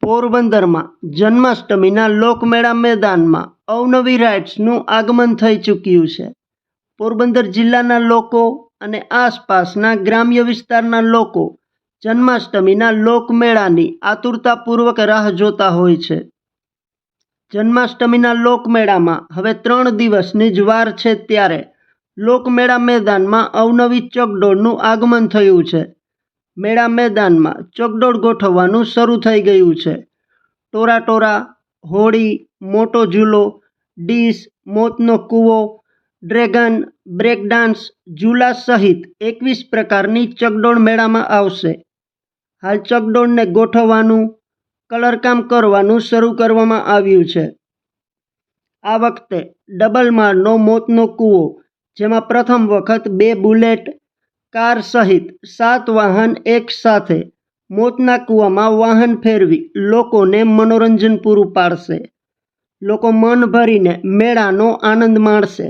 પોરબંદરમાં જન્માષ્ટમીના લોકમેળા મેદાનમાં અવનવી રાઇડ્સનું આગમન થઈ ચૂક્યું છે। પોરબંદર જિલ્લાના લોકો અને આસપાસના ગ્રામ્ય વિસ્તારના લોકો જન્માષ્ટમીના લોકમેળાની આતુરતાપૂર્વક રાહ જોતા હોય છે। જન્માષ્ટમીના લોકમેળામાં હવે 3 દિવસની જ વાર છે, ત્યારે લોકમેળા મેદાનમાં અવનવી ચકડોળનું આગમન થયું છે। મેળા મેદાનમાં ચકડોળ ગોઠવવાનું શરૂ થઈ ગયું છે। ટોરા, હોડી, મોટો ઝૂલો, ડીશ, મોતનો કૂવો, ડ્રેગન, બ્રેક ડાન્સ, ઝૂલા સહિત 21 પ્રકારની ચકડોળ મેળામાં આવશે। હાલ ચકડોળને ગોઠવવાનું, કલરકામ કરવાનું શરૂ કરવામાં આવ્યું છે। આ વખતે ડબલ માળનો મોતનો કૂવો, જેમાં પ્રથમ વખત 2 બુલેટ, કાર સહિત 7 વાહન એક સાથે મોતના કૂવામાં વાહન ફેરવી લોકોને મનોરંજન પૂરું પાડશે। લોકો મન ભરીને મેળાનો આનંદ માણશે।